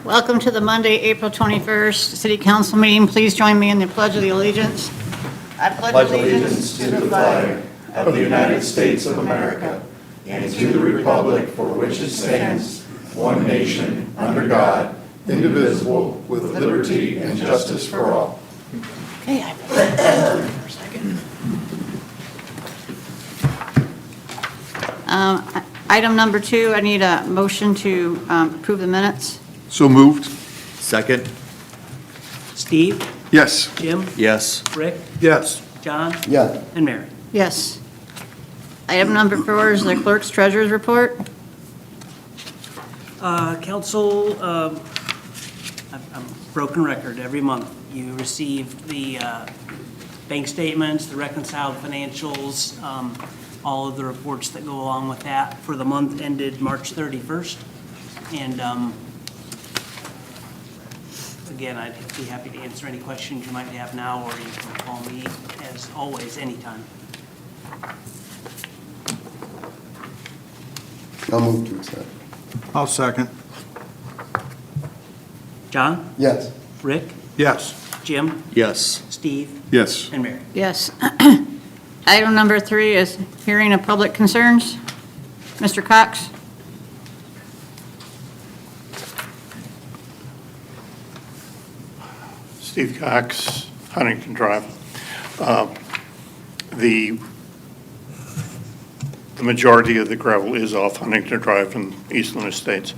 Welcome to the Monday, April 21st City Council meeting. Please join me in the Pledge of the Allegiance. I pledge allegiance to the flag of the United States of America and to the republic for which it stands, one nation, under God, indivisible, with liberty and justice for all. Okay, I put that down for a second. Item number 2, I need a motion to approve the minutes. So moved. Second? Steve, Yes. Jim, Yes. Rick, Yes. John, Yeah. and Mary. Yes. Item number 4 is the clerk's treasurer's report. Council, I'm broken record every month. You receive the bank statements, the reconciled financials, all of the reports that go along with that for the month ended March 31st. And again, I'd be happy to answer any questions you might have now, or you can call me, as always, anytime. I'll move to accept. I'll second. John, Yes. Rick, Yes. Jim, Yes. Steve, Yes. and Mary. Yes. Item number 3 is hearing of public concerns. Mr. Cox? Steve Cox, Huntington Drive. The majority of the gravel is off Huntington Drive and Eastland Estates.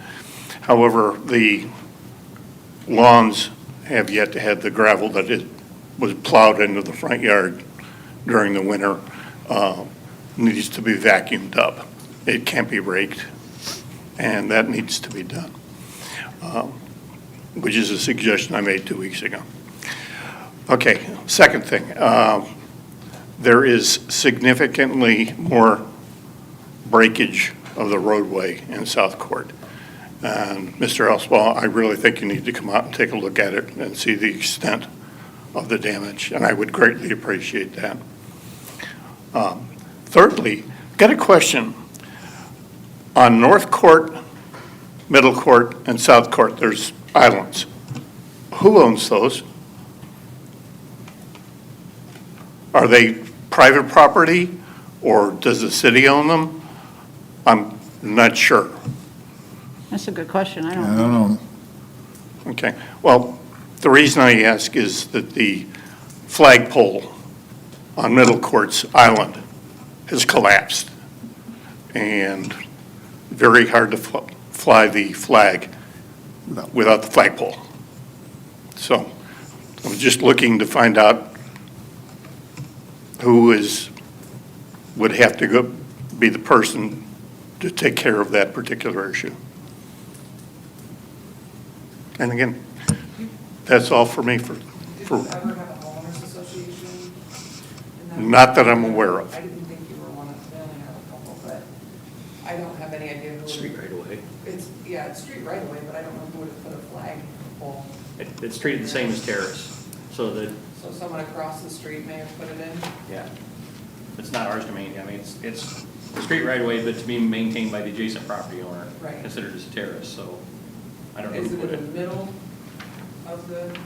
However, the lawns have yet to have the gravel that was plowed into the front yard during the winter, needs to be vacuumed up. It can't be raked, and that needs to be done, which is a suggestion I made 2 weeks ago. Okay, second thing, there is significantly more breakage of the roadway in South Court. And Mr. Elsbaugh, I really think you need to come out and take a look at it and see the extent of the damage, and I would greatly appreciate that. Thirdly, got a question. On North Court, Middle Court, and South Court, there's islands. Who owns those? Are they private property, or does the city own them? I'm not sure. That's a good question. I I don't don't know. Okay, well, the reason I ask is that the flagpole on Middle Court's island has collapsed, and very hard to fly the flag without the flagpole. So I'm just looking to find out who would have to go be the person to take care of that particular issue. And again, that's all for me for Did you ever have a homeowners association? not that I'm aware of. I didn't think you were one of them, I have a couple, but I don't have any idea who. Street right away. It's street right away, but I don't know who would have put a flag pole. It's treated the same as terrace, so that, So someone across the street may have put it in? yeah, it's not ours to maintain. I mean, it's the street right away, but to be maintained by the adjacent property owner. Right. Considered as a terrace, so I don't know Is who it put in it. the middle of the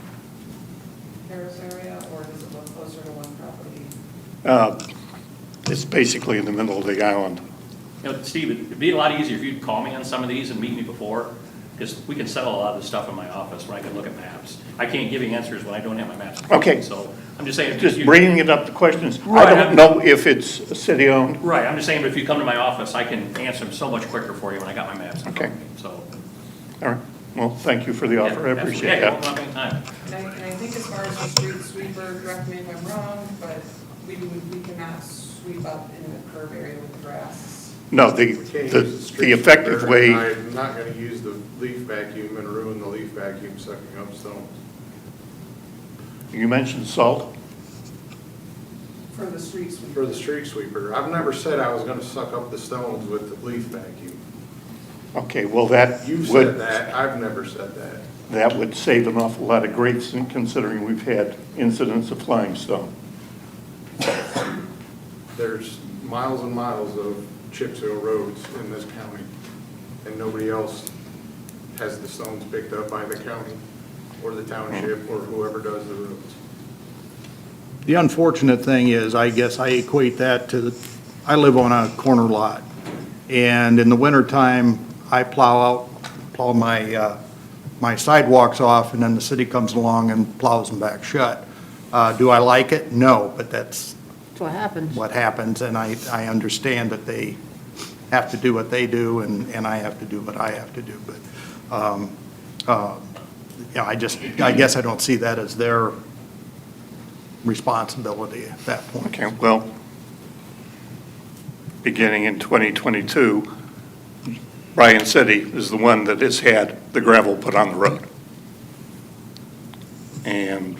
terrace area, or does it look closer to one property? It's basically in the middle of the island. You know, Steve, it'd be a lot easier if you'd call me on some of these and meet me before, because we can settle a lot of this stuff in my office where I can look at maps. I can't give you answers when I don't have my maps. in front of me, Okay. So I'm just saying. if Just you- bringing it up to questions. I Right, don't know if it's city-owned. Right, I'm just saying, if you come to my office, I can answer them so much quicker for you when I got my maps in front Okay. of me, so. All right, well, thank you for the offer, I Yeah, appreciate absolutely. Yeah, that. you're welcome anytime. And I think as far as the street sweeper, correct me if I'm wrong, but we cannot sweep up in the curb area with grass. No, We can't use the street effective sweeper, way, and I'm not gonna use the leaf vacuum and ruin the leaf vacuum sucking up stones. you mentioned salt. For the street sweeper. For the street sweeper, I've never said I was gonna suck up the stones with the leaf vacuum. Okay, well, that You said would, that, I've never said that. that would save an awful lot of grief, considering we've had incidents of flying stone. There's miles and miles of chip seal roads in this county, and nobody else has the stones picked up by the county or the township or whoever does the roads. The unfortunate thing is, I guess I equate that to, I live on a corner lot, and in the wintertime, I plow my sidewalks off, and then the city comes along and plows them back shut. Do I like it? No, but that's That's what happens. what happens, and I understand that they have to do what they do, and I have to do what I have to do, but, yeah, I guess I don't see that as their responsibility at that point. Okay, well, beginning in 2022, Bryan City is the one that has had the gravel put on the road. And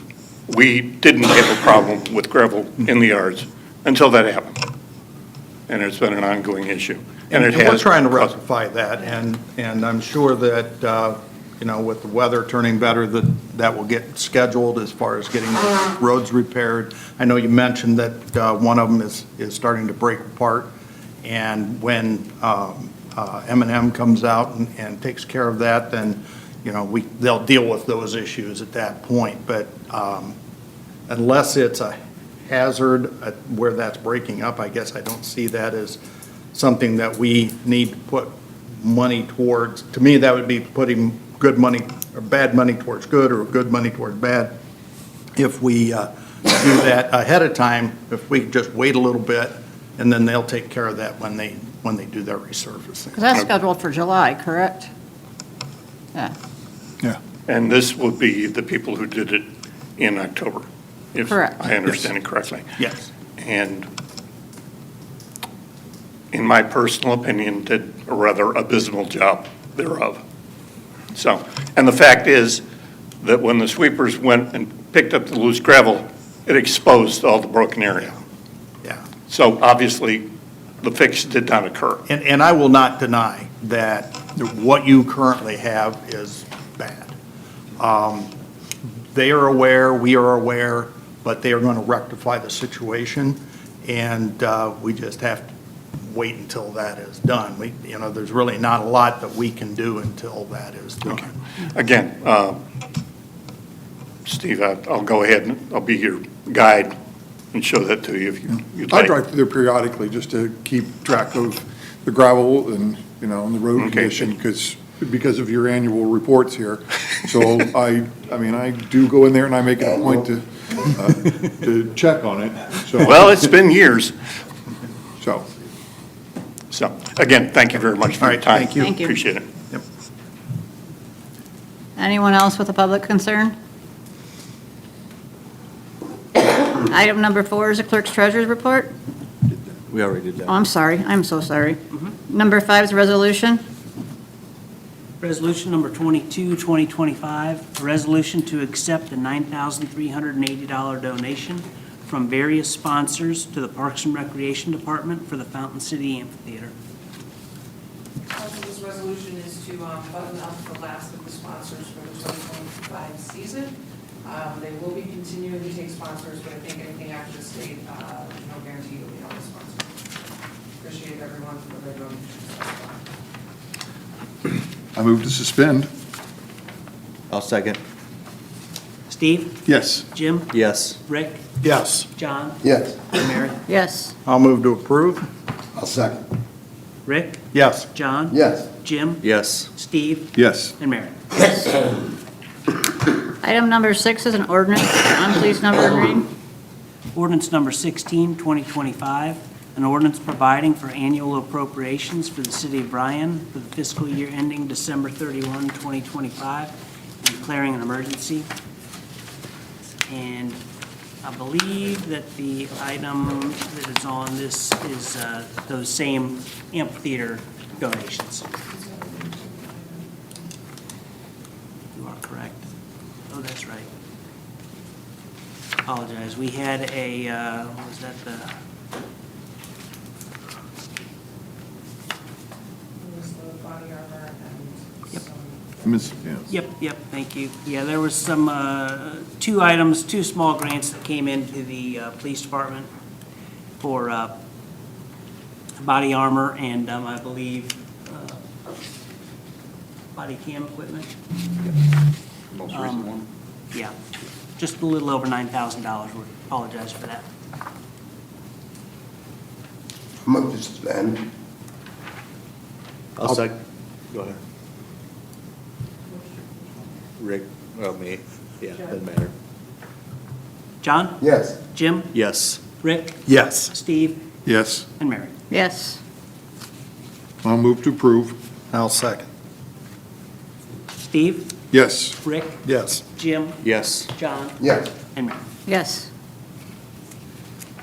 we didn't have a problem with gravel in the yards until that happened. And it's been an ongoing issue. And it has. We're trying to rectify that, and I'm sure that, with the weather turning better, that will get scheduled as far as getting the roads repaired. I know you mentioned that one of them is starting to break apart, and when M&M comes out and takes care of that, then, they'll deal with those issues at that point. But unless it's a hazard where that's breaking up, I guess I don't see that as something that we need to put money towards. To me, that would be putting good money or bad money towards good, or good money towards bad. If we do that ahead of time, if we just wait a little bit, and then they'll take care of that when they do their resurfacing. Because that's scheduled for July, correct? Yeah, Yeah. And this will be the people who did it in October, if Correct. I understand it correctly. Yes. And in my personal opinion, did a rather abysmal job thereof. So, and the fact is that when the sweepers went and picked up the loose gravel, it exposed all the broken area. Yeah. So obviously, the fix did not occur. And I will not deny that what you currently have is bad. They are aware, we are aware, but they are going to rectify the situation, and we just have to wait until that is done. There's really not a lot that we can do until that is done. Again, Steve, I'll go ahead and I'll be your guide and show that to you if you'd I like. drive through there periodically just to keep track of the gravel and, and the road Okay. condition, because of your annual reports here. So I do go in there and I make it a point to check on it, so. Well, it's been years. So, Again, thank you very much for All your right, time. thank you. Thank you. Appreciate it. anyone else with a public concern? Item number 4 is the clerk's treasurer's report. We already did that. Oh, I'm sorry, I'm so sorry. Number 5 is a resolution. Resolution number 22, 2025, a resolution to accept a $9,380 donation from various sponsors to the Parks and Recreation Department for the Fountain City Amphitheater. Also, this resolution is to button up the last of the sponsors for the 2025 season. They will be continuing to take sponsors, but I think anything after the state, there's no guarantee you'll be on the sponsor. Appreciate everyone for their donations. I move to suspend. I'll second. Steve? Yes. Jim? Yes. Rick? Yes. John? Yes. And Mary? Yes. I'll move to approve. I'll second. Rick? Yes. John? Yes. Jim? Yes. Steve? Yes. And Mary? Item number 6 is an ordinance. John, please number and read. Ordinance number 16, 2025, an ordinance providing for annual appropriations for the city of Bryan for the fiscal year ending December 31, 2025, and declaring an emergency. And I believe that the item that is on this is those same amphitheater donations. You are correct. Oh, that's right. Apologize. We had a, what was that, the, It was the body armor and Yep. some. yep, thank you. Yeah, there was some, 2 items, 2 small grants that came into the police department for body armor and I believe body cam equipment. Most recent one? Yeah, just a little over $9,000. We apologize for that. Move to suspend. I'll second. Go ahead. Rick, well, me, yeah, doesn't matter. John? Yes. Jim? Yes. Rick? Yes. Steve? Yes, And Mary? Yes. I'll move to approve. I'll second. Steve? Yes. Rick? Yes. Jim? Yes. John? Yes. And Mary? Yes.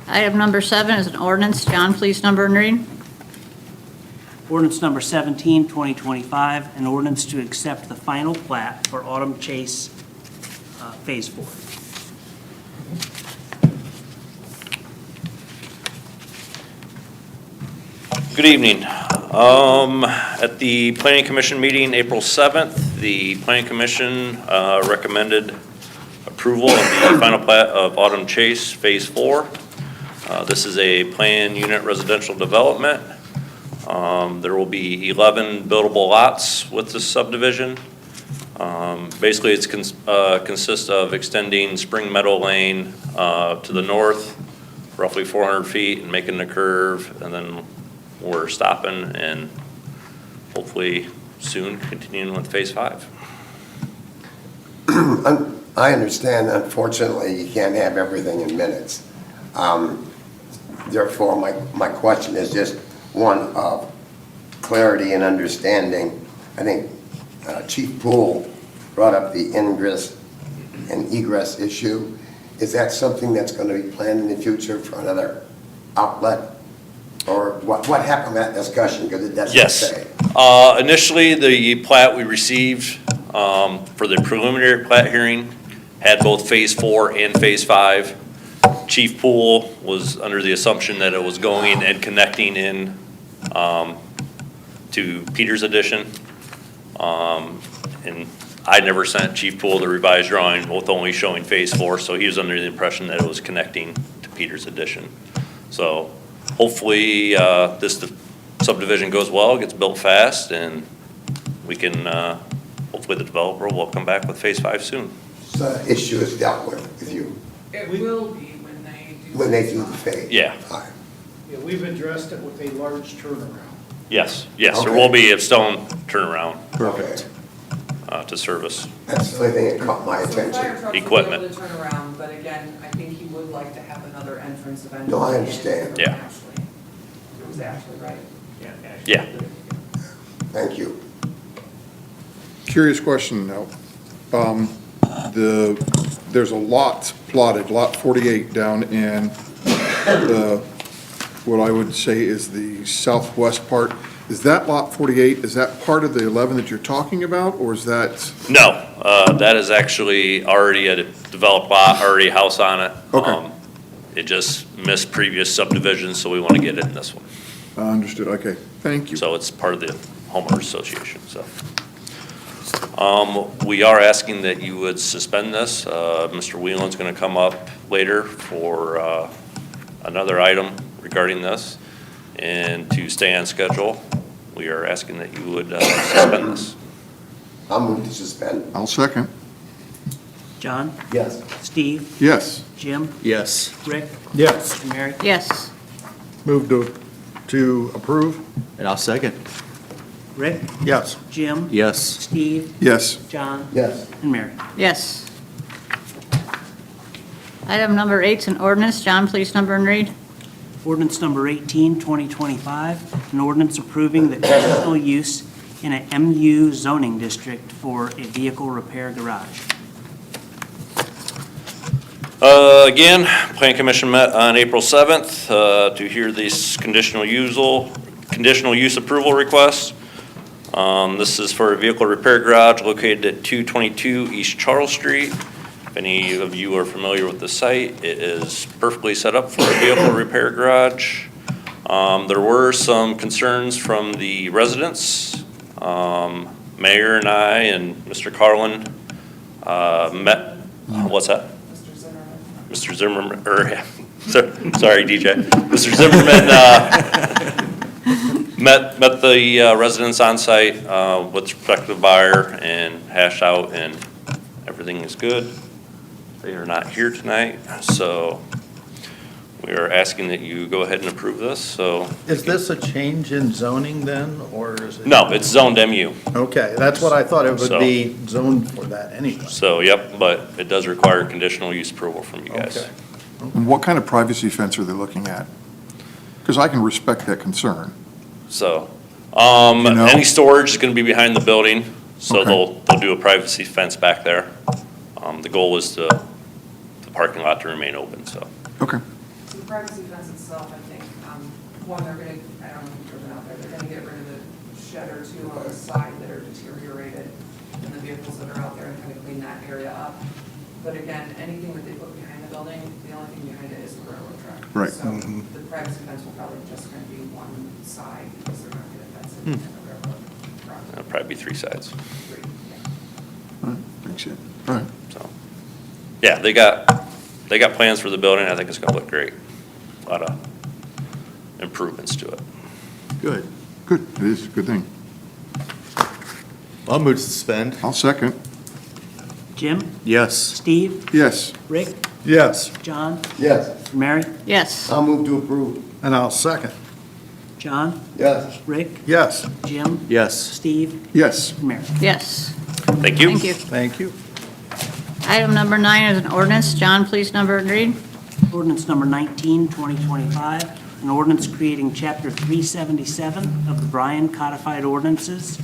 Item number 7 is an ordinance. John, please number and read. Ordinance number 17, 2025, an ordinance to accept the final plat for Autumn Chase Phase 4. Good evening. At the Planning Commission meeting, April 7th, the Planning Commission recommended approval of the final plat of Autumn Chase Phase 4. This is a planned unit residential development. There will be 11 buildable lots with this subdivision. Basically, it's consists of extending Spring Meadow Lane to the north, roughly 400 feet, and making the curve, and then we're stopping and hopefully soon continuing with Phase 5. I understand, unfortunately, you can't have everything in minutes. Therefore, my question is just one of clarity and understanding. I think Chief Poole brought up the ingress and egress issue. Is that something that's going to be planned in the future for another outlet? Or what happened to that discussion? Because it doesn't Yes. say. Initially, the plat we received for the preliminary plat hearing had both Phase 4 and Phase 5. Chief Poole was under the assumption that it was going and connecting in to Peter's addition. And I never sent Chief Poole the revised drawing with only showing Phase 4, so he was under the impression that it was connecting to Peter's addition. So hopefully this subdivision goes well, gets built fast, and we can, hopefully the developer will come back with Phase 5 soon. So the issue is dealt with you It will be when they do the phase. Yeah. All right. Yeah, we've addressed it with a large turnaround. Yes, there Okay. will be a stone turnaround Perfect. to service. That's the only thing that caught my So fire attention. trucks will be Equipment. able to turn around, but again, I think he would like to have another entrance eventually. No, I understand. Yeah. Ashley. It was Ashley, right? Yeah. Thank you. Curious question now. There's a lot plotted, lot 48 down in what I would say is the southwest part. Is that lot 48, is that part of the 11 that you're talking about, or is that? No, that is actually already a developed lot, already a house on it. Okay. It just missed previous subdivisions, so we want to get it in this one. Understood, okay, thank you. So it's part of the homeowners association, so. We are asking that you would suspend this. Mr. Whelan's going to come up later for another item regarding this. And to stay on schedule, we are asking that you would suspend this. I'll move to suspend. I'll second. John? Yes. Steve? Yes. Jim? Yes. Rick? Yes. And Mary? Yes. Move to approve? And I'll second. Rick? Yes. Jim? Yes. Steve? Yes. John? Yes. And Mary? Yes. Item number 8 is an ordinance. John, please number and read. Ordinance number 18, 2025, an ordinance approving the conditional use in a MU zoning district for a vehicle repair garage. Again, Planning Commission met on April 7th to hear this conditional use approval request. This is for a vehicle repair garage located at 222 East Charles Street. If any of you are familiar with the site, it is perfectly set up for a vehicle repair garage. There were some concerns from the residents. Mayor and I and Mr. Carlin met, what's that? Mr. Zimmerman. Mr. Zimmerman, sorry, DJ. Mr. Zimmerman Met the residents on site with the prospective buyer and hashed out, and everything is good. They are not here tonight, so we are asking that you go ahead and approve this, so. Is this a change in zoning then, or is it? No, it's zoned MU, Okay, that's what I thought it would So- be zoned for that anyway. so, yep, but it does require conditional use approval from you guys. Okay. And what kind of privacy fence are they looking at? Because I can respect that concern. So, You know? any storage is gonna be behind the building, so Okay. they'll do a privacy fence back there. The goal is the parking lot to remain open, so. Okay. So the privacy fence itself, I think, one, they're gonna, I don't know if you've driven out there, they're gonna get rid of the shed or two on the side that are deteriorated and the vehicles that are out there and kind of clean that area up. But again, anything that they put behind the building, the only thing behind it is the railroad track. Right. So the privacy fence will probably just gonna be one side because they're not gonna fence it in the railroad track. It'll probably be 3 sides, Three, yeah. All right, thanks, Ed. All right. so. Yeah, they got plans for the building. I think it's gonna look great. A lot of improvements to it. Good. Good. It is a good thing. I'll move to suspend. I'll second. Jim? Yes. Steve? Yes. Rick? Yes, John? Yes, Mary? Yes. I'll move to approve. and I'll second. John? Yes. Rick? Yes, Jim? Yes. Steve? Yes. Mary? Yes. Thank you. Thank you. thank you. Item number 9 is an ordinance. John, please number and read. Ordinance number 19, 2025, an ordinance creating Chapter 377 of the Bryan Codified Ordinances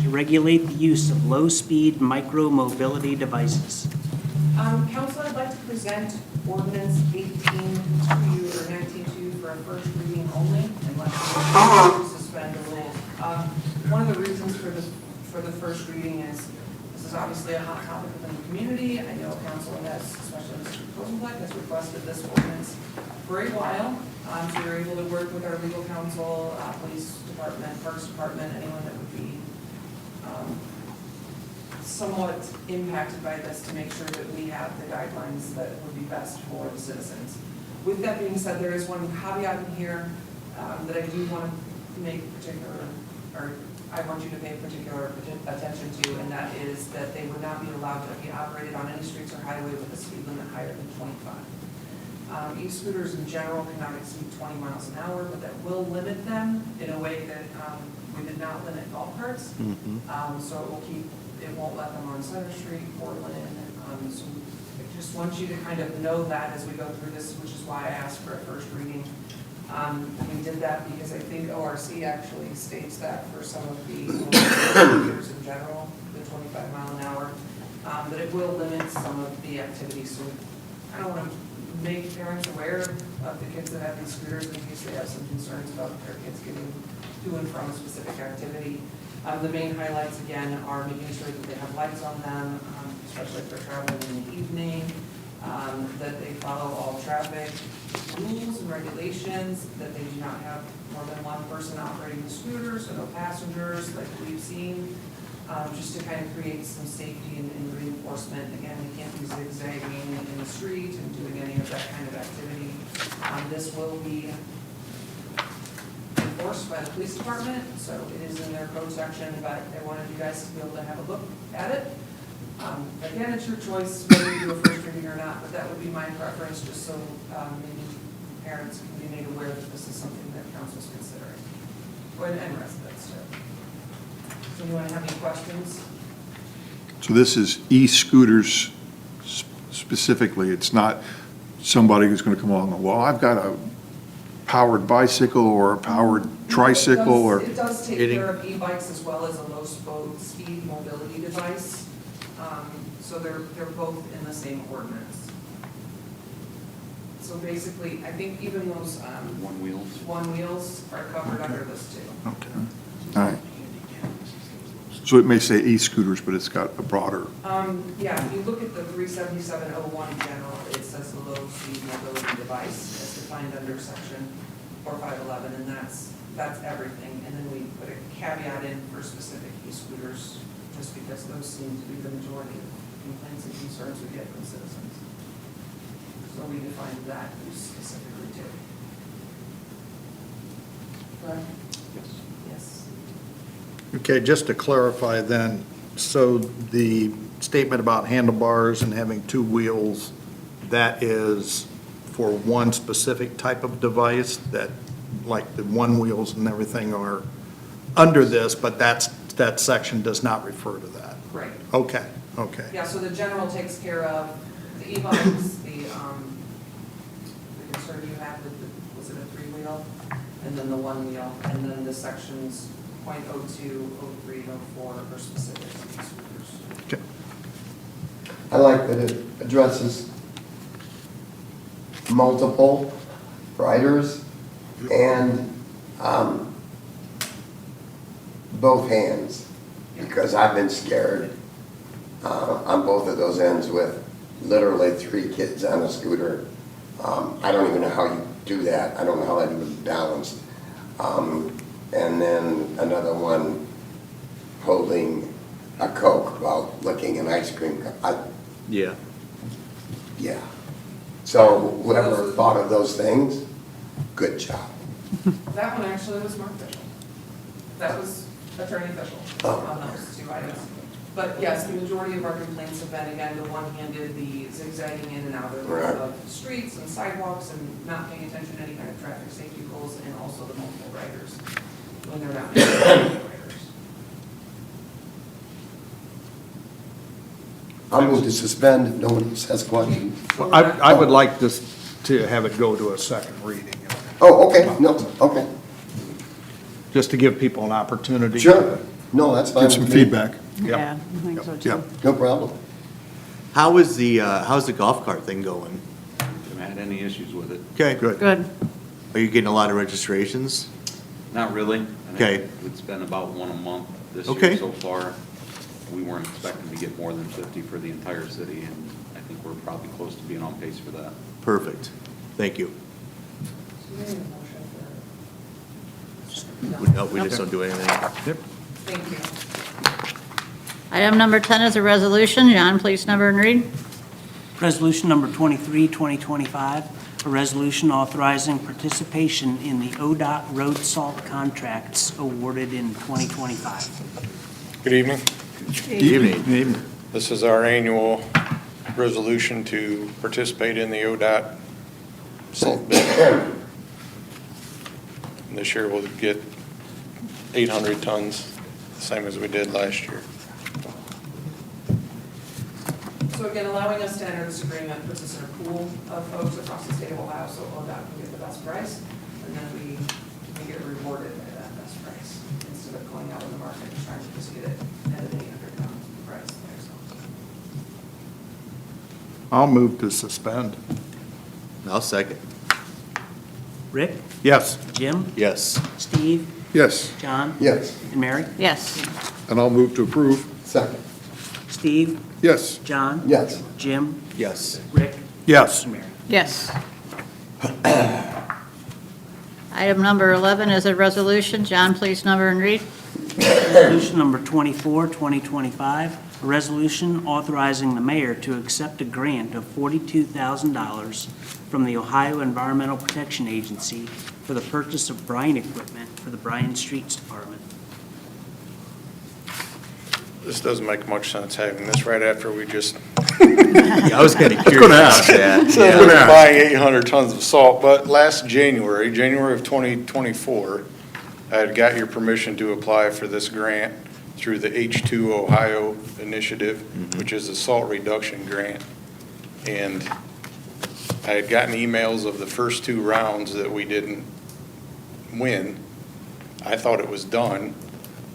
to regulate the use of low-speed micromobility devices. Council, I'd like to present ordinance 18 to you, or 19 to you for a first reading only, and let you suspend the rules. One of the reasons for the first reading is, this is obviously a hot topic within the community. I know council has, especially Mr. Rosenblatt, has requested this ordinance for a while. So we're able to work with our legal counsel, police department, parks department, anyone that would be somewhat impacted by this to make sure that we have the guidelines that would be best for the citizens. With that being said, there is one caveat in here that I do want to make particular, or I want you to pay particular attention to, and that is that they would not be allowed to be operated on any streets or highway with a speed limit higher than 25. E-scooters in general cannot exceed 20 miles an hour, but that will limit them in a way that we did not limit golf carts. So it won't let them on Center Street, Portland. So I just want you to kind of know that as we go through this, which is why I asked for a first reading. We did that because I think ORC actually states that for some of the scooters in general, the 25 mile an hour, that it will limit some of the activities. So I don't want to make parents aware of the kids that have these scooters in case they have some concerns about their kids getting to and from a specific activity. The main highlights, again, are making sure that they have lights on them, especially if they're traveling in the evening, that they follow all traffic rules and regulations, that they do not have more than one person operating the scooter, so no passengers like we've seen, just to kind of create some safety and reinforcement. Again, they can't be zigzagging in the street and doing any of that kind of activity. This will be enforced by the police department, so it is in their code section, but I wanted you guys to be able to have a look at it. Again, it's your choice whether you do a first reading or not, but that would be my preference, just so maybe parents can be made aware that this is something that council's considering, and residents too. So anyone have any questions? So this is e-scooters specifically. It's not somebody who's going to come along and, well, I've got a powered bicycle or a powered tricycle or. It does take care of e-bikes as well as a low-speed mobility device. So they're both in the same ordinance. So basically, I think even those one wheels are covered under this too. Okay. All right. So it may say e-scooters, but it's got a broader. Yeah, if you look at the 37701 general, it says the low-speed mobility device as defined under section 4511, and that's everything. And then we put a caveat in for specific e-scooters, just because those seem to be the majority of complaints and concerns we get from citizens. So we defined that use specifically too. Correct? Yes. Okay, just to clarify then, so the statement about handlebars and having two wheels, that is for one specific type of device that, like the one wheels and everything are under this, but that section does not refer to that? Right. Okay, okay. Yeah, so the general takes care of the e-bikes, the concern you had with the, was it a three-wheel? And then the one-wheel, and then the sections .02, 03, and 04 are specific to these scooters. Okay. I like that it addresses multiple riders and both hands, because I've been scared on both of those ends with literally 3 kids on a scooter. I don't even know how you do that. I don't know how that would be balanced. And then another one holding a Coke while licking an ice cream cup. Yeah. Yeah. So whoever thought of those things, good job. That one actually was more official. That was attorney official on those 2 items. But yes, the majority of our complaints have been, again, the one-handed, the zigzagging in and out Right. of streets and sidewalks and not paying attention to any kind of traffic safety rules, and also the multiple riders when they're not riders. I'll move to suspend if no one else has questions. Well, I would like this to have it go to a second reading, Oh, okay, no, okay, just to give people an opportunity. sure. No, that's fine. Get some with me. feedback. Yeah, I think so too. Yep. No problem. How's the golf cart thing going? Haven't had any issues with it. Okay, Good. Good. Are you getting a lot of registrations? Not really. I think Okay. It's been about 1 a month this Okay. year so far. We weren't expecting to get more than 50 for the entire city, and I think we're probably close to being on pace for that. Perfect. Thank you. So you need a motion for- No, we just don't do anything. Yep. Thank you. Item number 10 is a resolution. John, please number and read. Resolution number 23, 2025, a resolution authorizing participation in the ODOT road salt contracts awarded in 2025. Good evening. Evening. This is our annual resolution to participate in the ODOT salt bid. And this year we'll get 800 tons, the same as we did last year. So again, allowing us to enter this agreement puts us in a pool of folks across the state of Ohio, so ODOT can get the best price, and then we get rewarded by that best price, instead of going out in the market and trying to just get it at an 800 pound price by ourselves. I'll move to suspend. I'll second. Rick, Yes. Jim, Yes. Steve, Yes, John, Yes, and Mary. Yes. and I'll move to approve. second. Steve, Yes. John, Yes, Jim, Yes. Rick, Yes. and Mary. Yes. Item number 11 is a resolution. John, please number and read. Resolution number 24, 2025, a resolution authorizing the mayor to accept a grant of $42,000 from the Ohio Environmental Protection Agency for the purchase of Bryan equipment for the Bryan Streets Department. This doesn't make much sense having this right after we just Yeah, I was kind of curious about that. said Yeah. we're buying 800 tons of salt, but last January of 2024, I had got your permission to apply for this grant through the H2 Ohio initiative, which is a salt reduction grant. And I had gotten emails of the first 2 rounds that we didn't win. I thought it was done.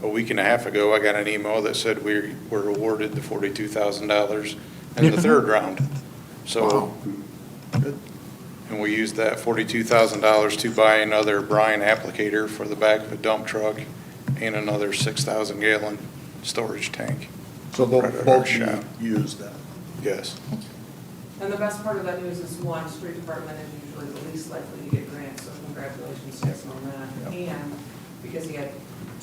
A week and a half ago, I got an email that said we were awarded the $42,000 in the 3rd round. So, and we used that $42,000 to buy another Bryan applicator for the back of a dump truck and another 6,000 gallon storage tank. So they'll Right at our both shop. be used then? Yes. And the best part of that news is, one, street department is usually the least likely to get grants, so congratulations, Jason, on that. And because he had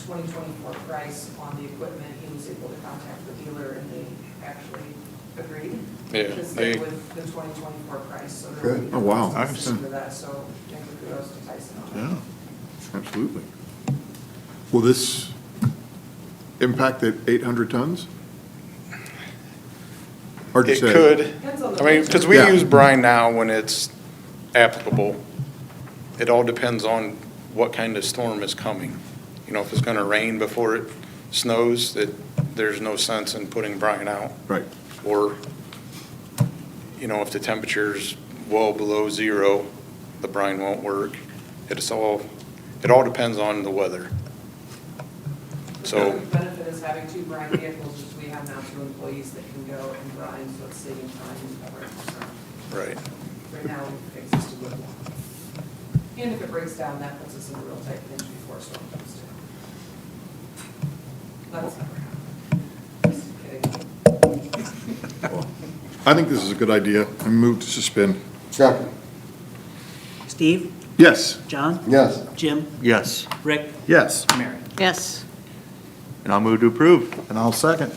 2024 price on the equipment, he was able to contact the dealer and they actually agreed Yeah, to stay they- with the 2024 price, so. there Good. will be Oh, wow. no assistance Excellent. For that, so thank you, kudos to Tyson on that. Yeah. Absolutely. Will this impact at 800 tons? Hard to It say. could, Depends on the I mean, because we Yeah. use brine now when it's applicable. It all depends on what kind of storm is coming. You know, if it's gonna rain before it snows, there's no sense in putting brine out. Right. Or, you know, if the temperature's well below zero, the brine won't work. It all depends on the weather. So, The benefit is having 2 brine vehicles, is we have now 2 employees that can go and brine, so it's saving time and covering concern. right. Right now, it exists with 1. And if it breaks down, that puts us in a real tight pinch before a storm comes down. That's never happened. Just kidding. I think this is a good idea. I move to suspend. Second. Steve, Yes. John, Yes. Jim, Yes. Rick, Yes, Mary. Yes. And I'll move to approve. and I'll second.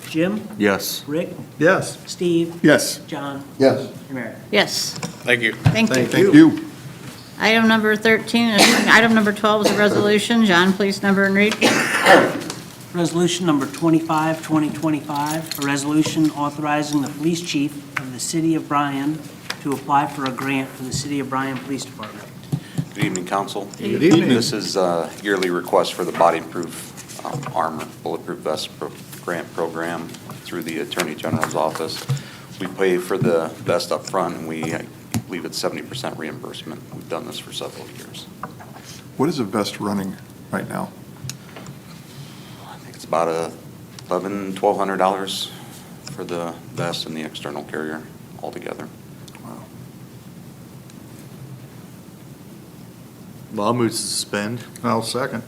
Jim, Yes. Rick, Yes. Steve, Yes. John, Yes. and Mary. Yes. Thank you. Thank you. Thank you. Item number 13, item number 12 is a resolution. John, please number and read. Resolution number 25, 2025, a resolution authorizing the police chief of the city of Bryan to apply for a grant for the city of Bryan Police Department. Good evening, council. Good evening. This is a yearly request for the body-proof armor, bulletproof vest grant program through the Attorney General's office. We pay for the vest up front, and I believe it's 70% reimbursement. We've done this for several years. What is a vest running right now? I think it's about $1,200 for the vest and the external carrier altogether. Wow. Well, I'll move to suspend. I'll second.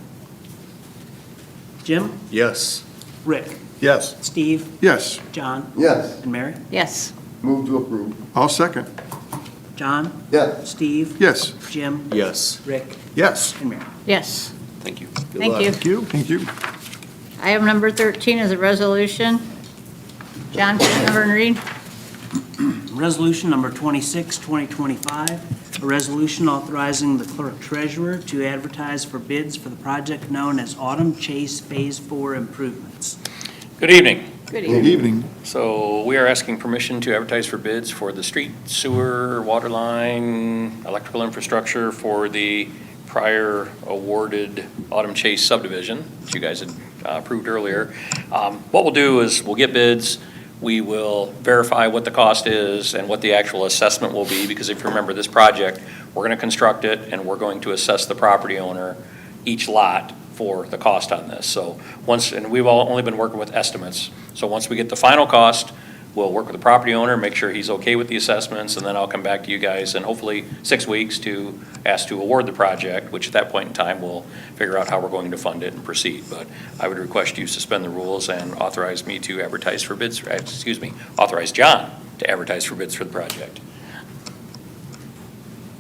Jim, Yes. Rick, Yes. Steve, Yes. John, Yes. and Mary. Yes. Move to approve. I'll second. John, Yes. Steve, Yes. Jim, Yes. Rick, Yes. and Mary. Yes. Thank you. Thank you. Thank you. Thank you. Item number 13 is a resolution. John, please number and read. Resolution number 26, 2025, a resolution authorizing the clerk treasurer to advertise for bids for the project known as Autumn Chase Phase 4 improvements. Good evening. Good Good evening. So we are asking permission to advertise for bids for the street, sewer, water line, electrical infrastructure for the prior awarded Autumn Chase subdivision, which you guys had approved earlier. What we'll do is we'll get bids. We will verify what the cost is and what the actual assessment will be, because if you remember this project, we're going to construct it and we're going to assess the property owner each lot for the cost on this. So and we've only been working with estimates. So once we get the final cost, we'll work with the property owner, make sure he's okay with the assessments, and then I'll come back to you guys in hopefully 6 weeks to ask to award the project, which at that point in time, we'll figure out how we're going to fund it and proceed. But I would request you suspend the rules and authorize me to advertise for bids, authorize John to advertise for bids for the project.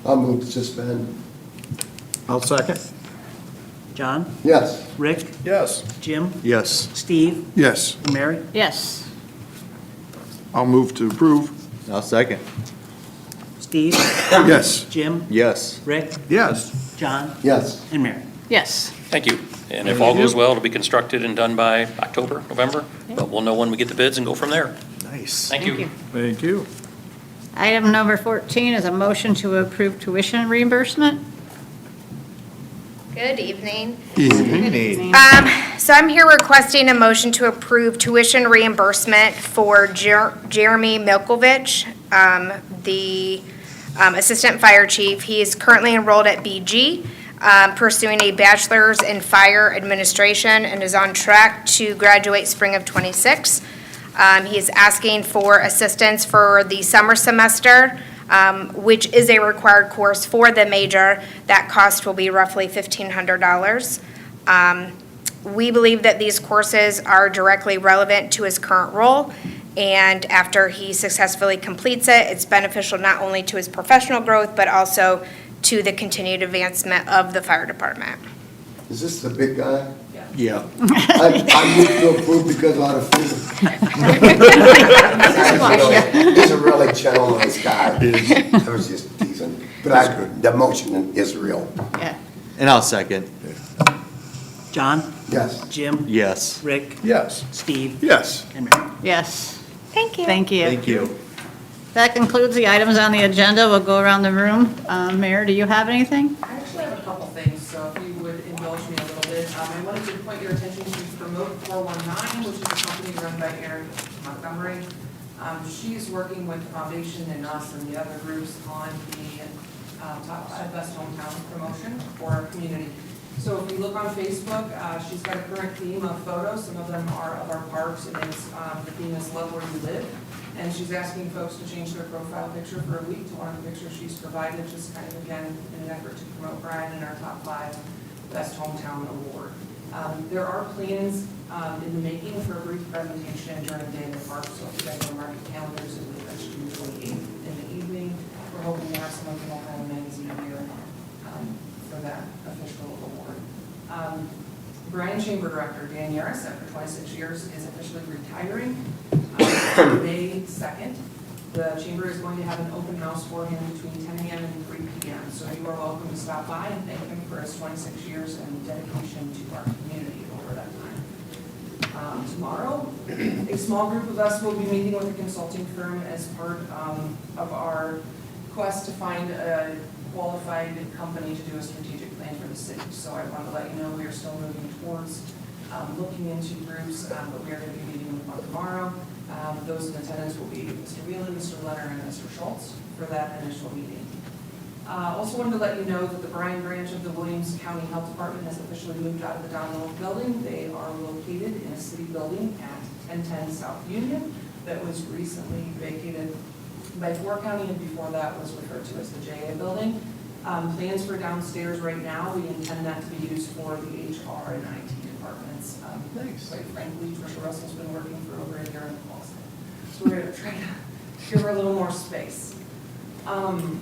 I'll move to suspend. I'll second. John, Yes. Rick, Yes. Jim, Yes. Steve, Yes. and Mary. Yes. I'll move to approve. I'll second. Steve, Yes. Jim, Yes. Rick, Yes. John, Yes. and Mary. Yes. Thank you. And if all goes well, it'll be constructed and done by October, November, but we'll know when we get the bids and go from there. Nice. Thank you. Thank you. Item number 14 is a motion to approve tuition reimbursement. Good evening. Evening. So I'm here requesting a motion to approve tuition reimbursement for Jeremy Milkovich, the Assistant Fire Chief. He is currently enrolled at BG, pursuing a bachelor's in fire administration and is on track to graduate spring of '26. He is asking for assistance for the summer semester, which is a required course for the major. That cost will be roughly $1,500. We believe that these courses are directly relevant to his current role, and after he successfully completes it, it's beneficial not only to his professional growth, but also to the continued advancement of the fire department. Is this the big guy? Yeah. I move to approve because out of fear. He's a really gentle, nice guy. I was just teasing. But the motion is real. Yeah. And I'll second. John? Yes. Jim? Yes. Rick? Yes. Steve? Yes. And Mary. Yes, Thank you. thank you. Thank you. That concludes the items on the agenda. We'll go around the room. Mayor, do you have anything? I actually have a couple things, so if you would indulge me a little bit. I wanted to point your attention to Promote 419, which is a company run by Erin Montgomery. She's working with the foundation and us and the other groups on the Top 5 Best Hometown promotion for our community. So if you look on Facebook, she's got a current theme of photos. Some of them are of our parks, and it's, the theme is Love Where You Live. And she's asking folks to change their profile picture for a week to one of the pictures she's provided, just kind of again in an effort to promote Bryan and our Top 5 Best Hometown Award. There are plans in the making for a brief presentation during the day in the park, so if you guys want to mark your calendars, it will be June 28th in the evening. We're hoping to have some of the Ohio magazine here for that official award. Bryan Chamber Director Dan Yaris, after 26 years, is officially retiring. May 2nd, the chamber is going to have an open house for him between 10 a.m. and 3 p.m. So you are welcome to stop by and thank him for his 26 years and dedication to our community over that time. Tomorrow, a small group of us will be meeting with a consulting firm as part of our quest to find a qualified company to do a strategic plan for the city. So I want to let you know we are still moving towards looking into groups, but we are going to be meeting with one tomorrow. Those in attendance will be Mr. Wheelan, Mr. Leonard, and Mr. Schultz for that initial meeting. Also wanted to let you know that the Bryan branch of the Williams County Health Department has officially moved out of the Donald building. They are located in a city building at 1010 South Union that was recently vacated by Fort County, and before that was referred to as the JA building. Plans for downstairs right now, we intend that to be used for the HR and IT departments. Nice. Quite frankly, Tricia Russell's been working for over a year in the closet. So we're going to try to give her a little more space. And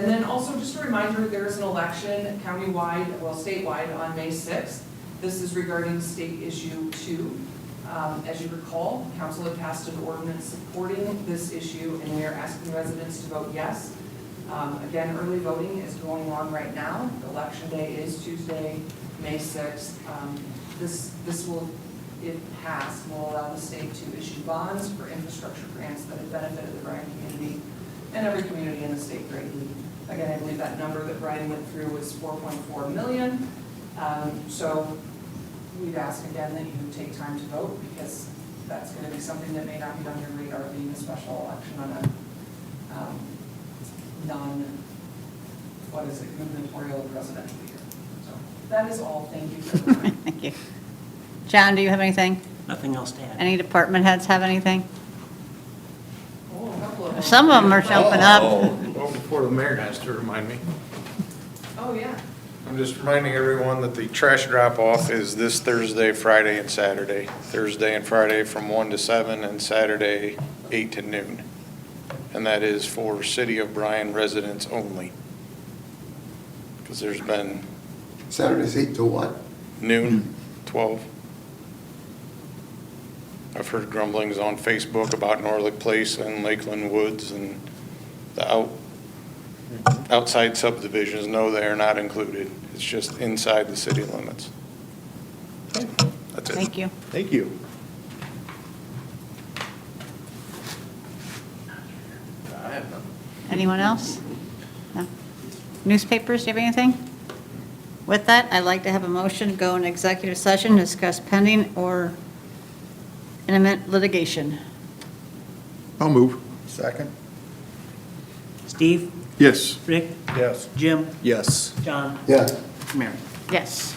then also just a reminder, there is an election countywide, well, statewide on May 6th. This is regarding State Issue 2. As you recall, council had passed an ordinance supporting this issue, and we are asking residents to vote yes. Again, early voting is going on right now. Election day is Tuesday, May 6th. This will, if passed, will allow the state to issue bonds for infrastructure grants that have benefited the Bryan community and every community in the state greatly. Again, I believe that number that Bryan went through was $4.4 million. So we'd ask again that you take time to vote, because that's going to be something that may not be on your radar, being a special election on a gubernatorial presidential year. So that is all. Thank you for the time. Thank you. John, do you have anything? Nothing else to add. Any department heads have anything? Oh, a couple of them. Some of them are jumping up. Well, before the mayor has to remind me. Oh, yeah. I'm just reminding everyone that the trash drop-off is this Thursday, Friday, and Saturday. Thursday and Friday from 1 to 7, and Saturday 8 to noon. And that is for City of Bryan residents only. Because there's been Saturday's 8 to what? noon, 12. I've heard grumblings on Facebook about Norlick Place and Lakeland Woods and the outside subdivisions. No, they are not included. It's just inside the city limits. That's it. Thank you. Thank you. I have none. Anyone else? No? Newspapers, do you have anything? With that, I'd like to have a motion to go in executive session, discuss pending or imminent litigation. I'll move. Second? Steve? Yes. Rick? Yes. Jim? Yes. John? Yes. Mary? Yes.